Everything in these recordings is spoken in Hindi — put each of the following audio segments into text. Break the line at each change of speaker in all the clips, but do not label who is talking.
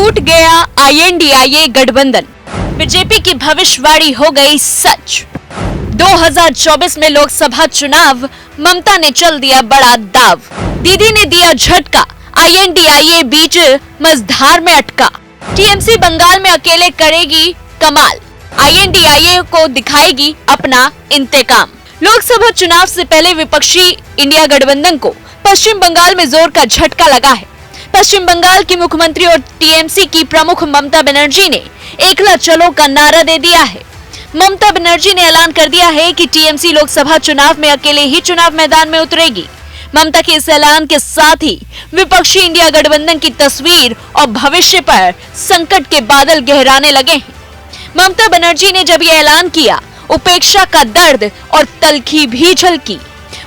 टूट गया INDIA गठबंधन, बीजेपी की भविष्यवाणी हो गई सच। 2024 में लोकसभा चुनाव, ममता ने चल दिया बड़ा दाव। दीदी ने दिया झटका, INDIA बीच मझधार में अटका। TMC बंगाल में अकेले करेगी कमाल, INDIA को दिखाएगी अपना इंतकाम। लोकसभा चुनाव से पहले विपक्षी इंडिया गठबंधन को पश्चिम बंगाल में जोर का झटका लगा है। पश्चिम बंगाल की मुख्यमंत्री और TMC की प्रमुख ममता बनर्जी ने एकला चलो का नारा दे दिया है। ममता बनर्जी ने ऐलान कर दिया है कि TMC लोकसभा चुनाव में अकेले ही चुनाव मैदान में उतरेगी। ममता के इस ऐलान के साथ ही विपक्षी इंडिया गठबंधन की तस्वीर और भविष्य पर संकट के बादल गहराने लगे हैं। ममता बनर्जी ने जब यह ऐलान किया, उपेक्षा का दर्द और तलखी भी झलकी।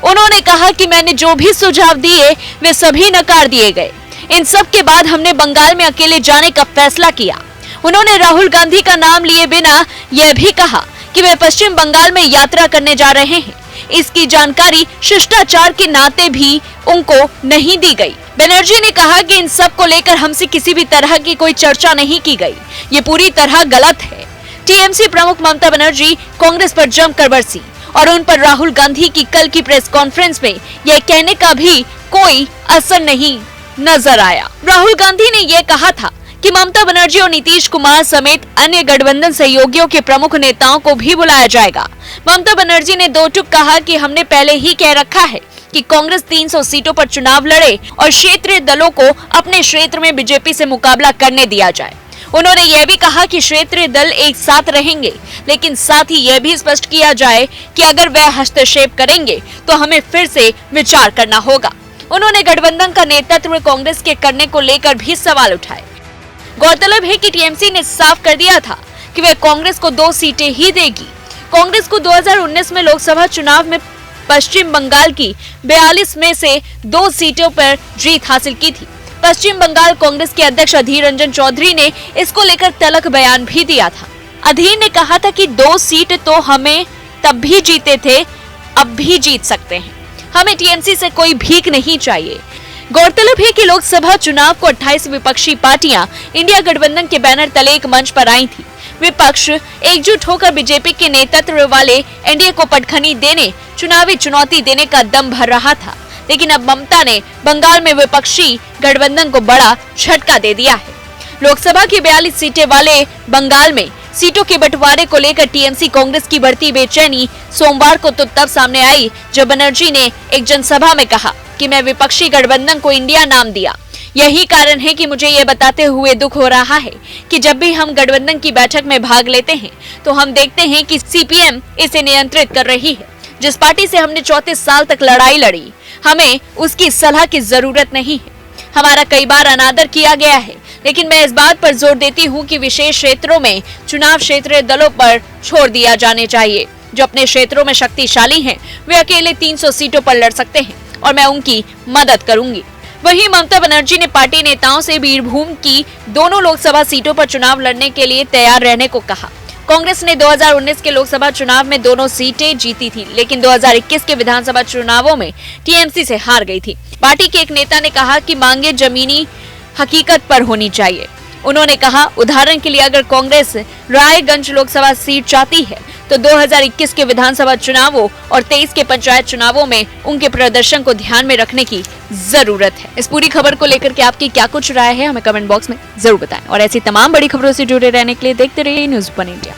उन्होंने कहा कि मैंने जो भी सुझाव दिए वे सभी नकार दिए गए। इन सब के बाद हमने बंगाल में अकेले जाने का फैसला किया। उन्होंने राहुल गांधी का नाम लिए बिना यह भी कहा कि वे पश्चिम बंगाल में यात्रा करने जा रहे हैं। इसकी जानकारी शिष्टाचार के नाते भी उनको नहीं दी गई। बनर्जी ने कहा कि इन सब को लेकर हमसे किसी भी तरह की कोई चर्चा नहीं की गई, ये पूरी तरह गलत है। TMC प्रमुख ममता बनर्जी कांग्रेस पर जमकर बरसी और उन पर राहुल गांधी की कल की प्रेस कॉन्फ्रेंस में यह कहने का भी कोई असर नहीं नजर आया। राहुल गांधी ने यह कहा था कि ममता बनर्जी और नीतीश कुमार समेत अन्य गठबंधन सहयोगियों के प्रमुख नेताओं को भी बुलाया जाएगा। ममता बनर्जी ने दो टूक कहा कि हमने पहले ही कह रखा है कि कांग्रेस 300 सीटों पर चुनाव लड़े और क्षेत्रीय दलों को अपने क्षेत्र में बीजेपी से मुकाबला करने दिया जाए। उन्होंने यह भी कहा कि क्षेत्रीय दल एक साथ रहेंगे, लेकिन साथ ही यह भी स्पष्ट किया जाए कि अगर वह हस्तक्षेप करेंगे तो हमें फिर से विचार करना होगा। उन्होंने गठबंधन का नेतृत्व कांग्रेस के करने को लेकर भी सवाल उठाए। गौरतलब है कि TMC ने साफ कर दिया था कि वह कांग्रेस को 2 सीटें ही देगी। कांग्रेस को 2019 में लोकसभा चुनाव में पश्चिम बंगाल की 42 में से 2 सीटों पर जीत हासिल की थी। पश्चिम बंगाल कांग्रेस के अध्यक्ष अधीर रंजन चौधरी ने इसको लेकर तल्ख बयान भी दिया था। अधीर ने कहा था कि 2 सीट तो हमें तब भी जीते थे, अब भी जीत सकते हैं। हमें TMC से कोई भीख नहीं चाहिए। गौरतलब है कि लोकसभा चुनाव को 28 विपक्षी पार्टियां इंडिया गठबंधन के बैनर तले एक मंच पर आई थी। विपक्ष एकजुट होकर बीजेपी के नेतृत्व वाले NDA को पटखनी देने, चुनावी चुनौती देने का दम भर रहा था। लेकिन अब ममता ने बंगाल में विपक्षी गठबंधन को बड़ा झटका दे दिया है। लोकसभा की 42 सीटें वाले बंगाल में सीटों के बंटवारे को लेकर TMC कांग्रेस की बढ़ती बेचैनी सोमवार को तो तब सामने आई जब बनर्जी ने एक जनसभा में कहा कि मैं विपक्षी गठबंधन को इंडिया नाम दिया। यही कारण है कि मुझे ये बताते हुए दुख हो रहा है कि जब भी हम गठबंधन की बैठक में भाग लेते हैं तो हम देखते हैं कि CPM इसे नियंत्रित कर रही है। जिस पार्टी से हमने 34 साल तक लड़ाई लड़ी, हमें उसकी सलाह की जरूरत नहीं है। हमारा कई बार अनादर किया गया है, लेकिन मैं इस बात पर जोर देती हूँ कि विशेष क्षेत्रों में चुनाव क्षेत्रीय दलों पर छोड़ दिया जाने चाहिए। जो अपने क्षेत्रों में शक्तिशाली हैं, वे अकेले 300 सीटों पर लड़ सकते हैं और मैं उनकी मदद करूंगी। वहीं ममता बनर्जी ने पार्टी नेताओं से बीरभूम की दोनों लोकसभा सीटों पर चुनाव लड़ने के लिए तैयार रहने को कहा। कांग्रेस ने 2019 के लोकसभा चुनाव में दोनों सीटें जीती थी, लेकिन 2021 के विधानसभा चुनावों में TMC से हार गई थी। पार्टी के एक नेता ने कहा कि मांगे जमीनी हकीकत पर होनी चाहिए। उन्होंने कहा, उदाहरण के लिए अगर कांग्रेस रायगंज लोकसभा सीट चाहती है तो 2021 के विधानसभा चुनावों और 23 के पंचायत चुनावों में उनके प्रदर्शन को ध्यान में रखने की जरूरत है। इस पूरी खबर को लेकर के आपकी क्या कुछ राय है, हमें कमेंट बॉक्स में जरूर बताएं और ऐसी तमाम बड़ी खबरों से जुड़े रहने के लिए देखते रहिए न्यूज़ 1 इंडिया।